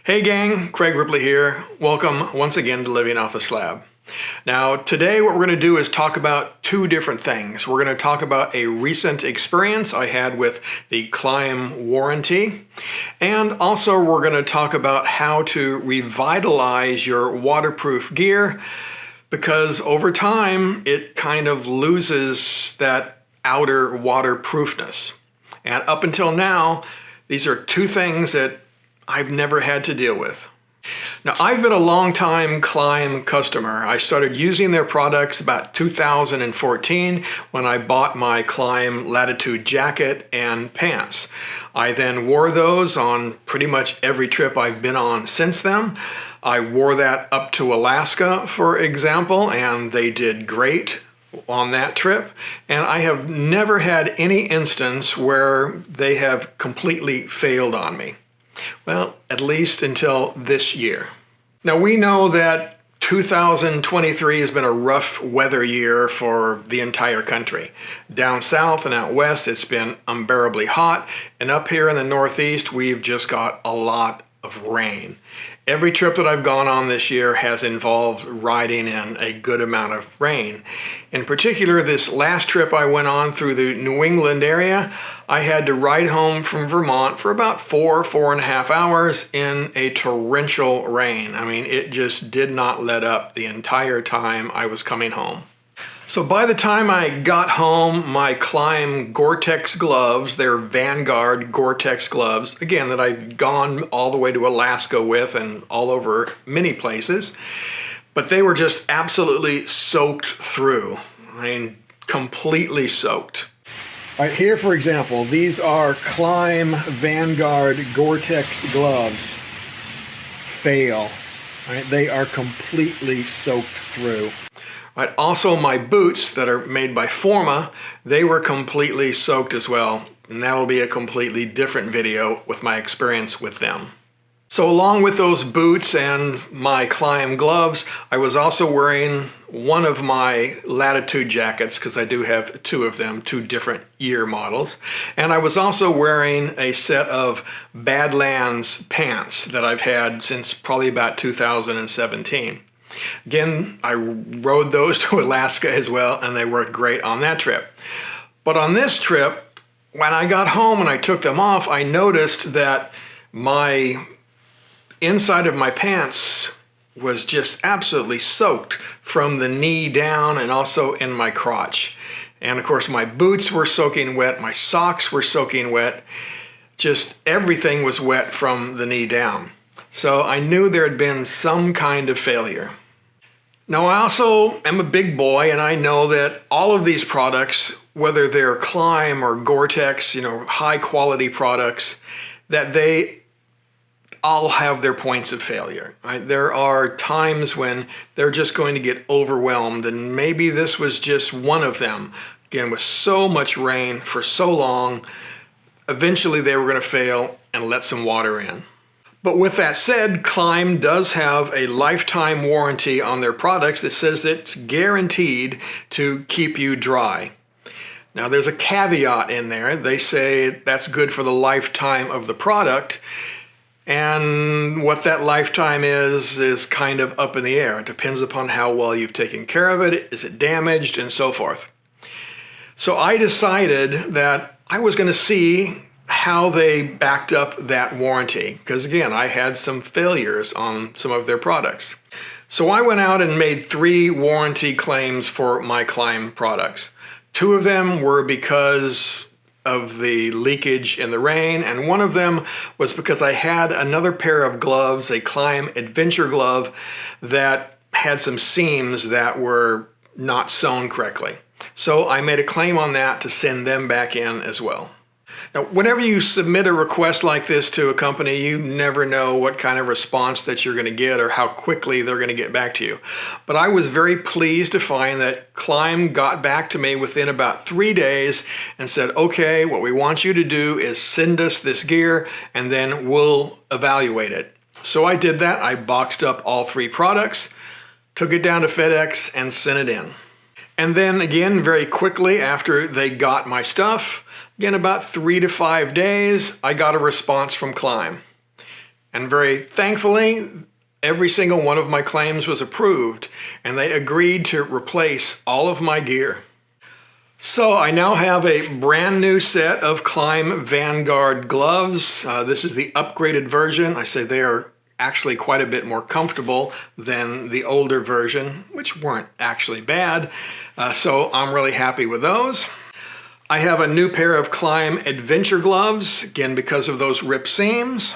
Hey gang, Craig Ripley here. Welcome once again to Living Off the Slab. Now today what we're going to do is talk about two different things. We're going to talk about a recent experience I had with the Klim warranty, and also we're going to talk about how to revitalize your waterproof gear, because over time it kind of loses that outer waterproofness. And up until now, these are two things that I've never had to deal with. Now, I've been a long-time Klim customer. I started using their products about 2014 when I bought my Klim Latitude jacket and pants. I then wore those on pretty much every trip I've been on since then. I wore that up to Alaska, for example, and they did great on that trip. And I have never had any instance where they have completely failed on me. Well, at least until this year. Now we know that 2023 has been a rough weather year for the entire country. Down south and out west it's been unbearably hot, and up here in the Northeast we've just got a lot of rain. Every trip that I've gone on this year has involved riding in a good amount of rain. In particular, this last trip I went on through the New England area, I had to ride home from Vermont for about 4.5 hours in a torrential rain. I mean, it just did not let up the entire time I was coming home. So by the time I got home, my Klim Gore-Tex gloves, they're Vanguard Gore-Tex gloves, again, that I've gone all the way to Alaska with and all over many places, but they were just absolutely soaked through. I mean, completely soaked. All right, here, for example, these are Klim Vanguard Gore-Tex gloves. Fail. All right, they are completely soaked through. Right, also my boots that are made by Forma, they were completely soaked as well, and that'll be a completely different video with my experience with them. So along with those boots and my Klim gloves, I was also wearing one of my Latitude jackets, because I do have two of them, two different year models, and I was also wearing a set of Badlands pants that I've had since probably about 2017. Again, I rode those to Alaska as well, and they worked great on that trip. But on this trip, when I got home and I took them off, I noticed that my inside of my pants was just absolutely soaked from the knee down and also in my crotch. And of course, my boots were soaking wet, my socks were soaking wet, just everything was wet from the knee down. So I knew there had been some kind of failure. Now, I also am a big boy, and I know that all of these products, whether they're Klim or Gore-Tex, high quality products, that they all have their points of failure. Right? There are times when they're just going to get overwhelmed, and maybe this was just one of them. Again, with so much rain for so long, eventually they were going to fail and let some water in. But with that said, Klim does have a lifetime warranty on their products that says it's guaranteed to keep you dry. Now there's a caveat in there. They say that's good for the lifetime of the product, and what that lifetime is kind of up in the air. It depends upon how well you've taken care of it, is it damaged, and so forth. So I decided that I was going to see how they backed up that warranty, because again, I had some failures on some of their products. So I went out and made 3 warranty claims for my Klim products. 2 of them were because of the leakage in the rain, and one of them was because I had another pair of gloves, a Klim Adventure glove, that had some seams that were not sewn correctly. So I made a claim on that to send them back in as well. Now, whenever you submit a request like this to a company, you never know what kind of response that you're going to get or how quickly they're going to get back to you. But I was very pleased to find that Klim got back to me within about 3 days and said, okay, what we want you to do is send us this gear and then we'll evaluate it. So I did that. I boxed up all 3 products, took it down to FedEx and sent it in. And then again, very quickly after they got my stuff, again, about 3 to 5 days, I got a response from Klim. And very thankfully, every single one of my claims was approved, and they agreed to replace all of my gear. So I now have a brand new set of Klim Vanguard gloves. This is the upgraded version. I say they are actually quite a bit more comfortable than the older version, which weren't actually bad. So I'm really happy with those. I have a new pair of Klim Adventure gloves, again because of those rip seams.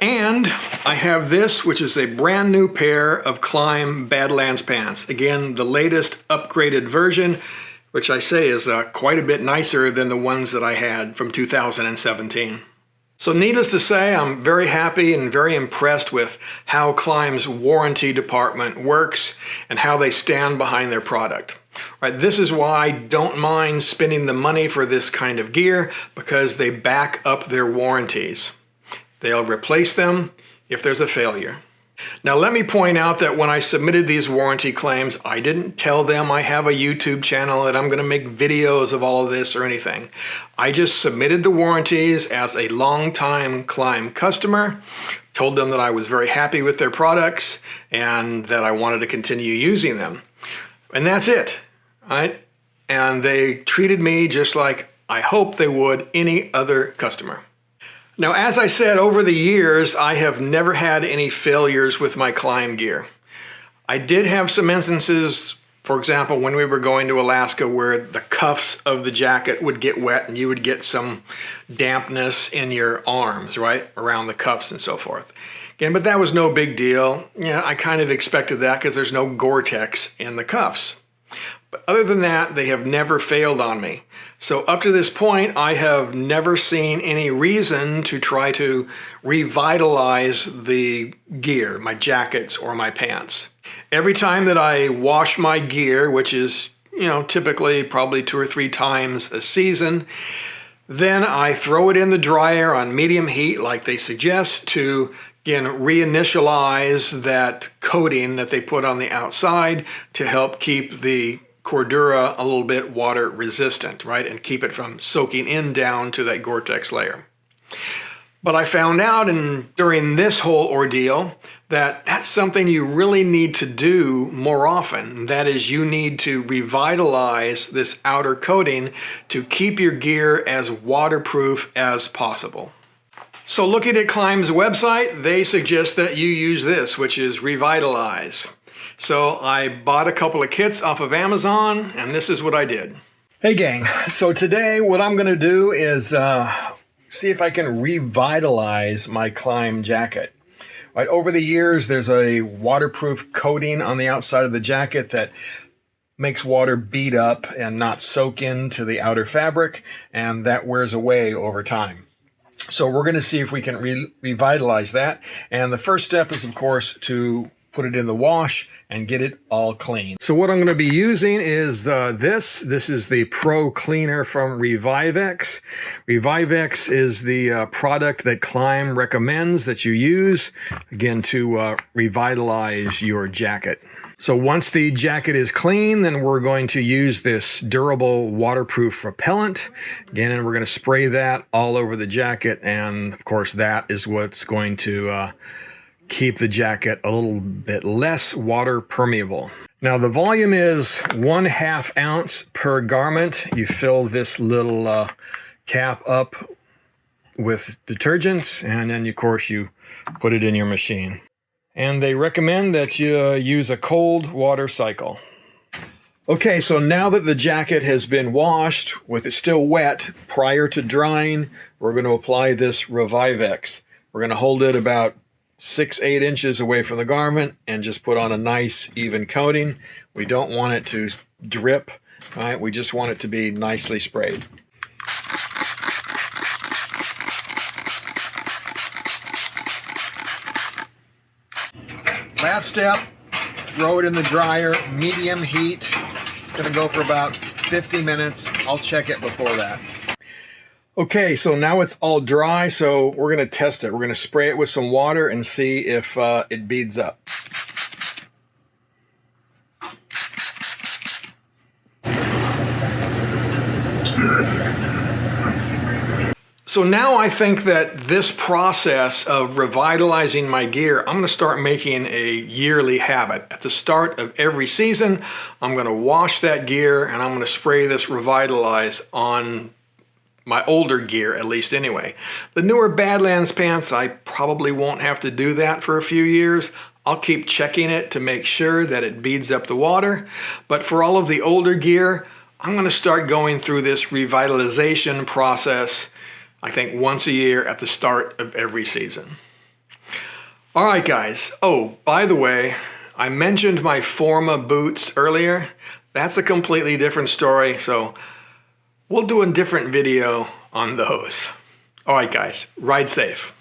And I have this, which is a brand new pair of Klim Badlands pants. Again, the latest upgraded version, which I say is quite a bit nicer than the ones that I had from 2017. So needless to say, I'm very happy and very impressed with how Klim's warranty department works and how they stand behind their product. Right, this is why I don't mind spending the money for this kind of gear, because they back up their warranties. They'll replace them if there's a failure. Now let me point out that when I submitted these warranty claims, I didn't tell them I have a YouTube channel, that I'm going to make videos of all of this or anything. I just submitted the warranties as a long-time Klim customer, told them that I was very happy with their products and that I wanted to continue using them. And that's it, right? And they treated me just like I hope they would any other customer. Now, as I said, over the years, I have never had any failures with my Klim gear. I did have some instances, for example, when we were going to Alaska, where the cuffs of the jacket would get wet and you would get some dampness in your arms, right, around the cuffs and so forth. Again, but that was no big deal. Yeah, I kind of expected that because there's no Gore-Tex in the cuffs. But other than that, they have never failed on me. So up to this point, I have never seen any reason to try to revitalize the gear, my jackets or my pants. Every time that I wash my gear, which is, typically probably 2 or 3 times a season, then I throw it in the dryer on medium heat like they suggest to, again, reinitialize that coating that they put on the outside to help keep the Cordura a little bit water resistant, right? And keep it from soaking in down to that Gore-Tex layer. But I found out during this whole ordeal that that's something you really need to do more often. That is, you need to revitalize this outer coating to keep your gear as waterproof as possible. So looking at Klim's website, they suggest that you use this, which is Revitalize. So I bought a couple of kits off of Amazon, and this is what I did. Hey gang, so today what I'm going to do is see if I can revitalize my Klim jacket. Right, over the years, there's a waterproof coating on the outside of the jacket that makes water bead up and not soak into the outer fabric, and that wears away over time. So we're going to see if we can revitalize that. And the first step is, of course, to put it in the wash and get it all clean. So what I'm going to be using is this. This is the Pro Cleaner from ReviveX. ReviveX is the product that Klim recommends that you use, again, to revitalize your jacket. So once the jacket is clean, then we're going to use this durable waterproof repellent. Again, and we're going to spray that all over the jacket. And of course, that is what's going to keep the jacket a little bit less water permeable. Now the volume is 1/2 ounce per garment. You fill this little cap up with detergent, and then of course you put it in your machine. And they recommend that you use a cold water cycle. Okay, so now that the jacket has been washed with it still wet prior to drying, we're going to apply this ReviveX. We're going to hold it about 6-8 inches away from the garment and just put on a nice even coating. We don't want it to drip, right? We just want it to be nicely sprayed. Last step, throw it in the dryer, medium heat. It's going to go for about 50 minutes. I'll check it before that. Okay, so now it's all dry, so we're going to test it. We're going to spray it with some water and see if it beads up. So now I think that this process of revitalizing my gear, I'm going to start making a yearly habit. At the start of every season, I'm going to wash that gear and I'm going to spray this Revitalize on my older gear, at least anyway. The newer Badlands pants, I probably won't have to do that for a few years. I'll keep checking it to make sure that it beads up the water. But for all of the older gear, I'm going to start going through this revitalization process, I think once a year at the start of every season. All right, guys. Oh, by the way, I mentioned my Forma boots earlier. That's a completely different story, so we'll do a different video on those. All right, guys, ride safe.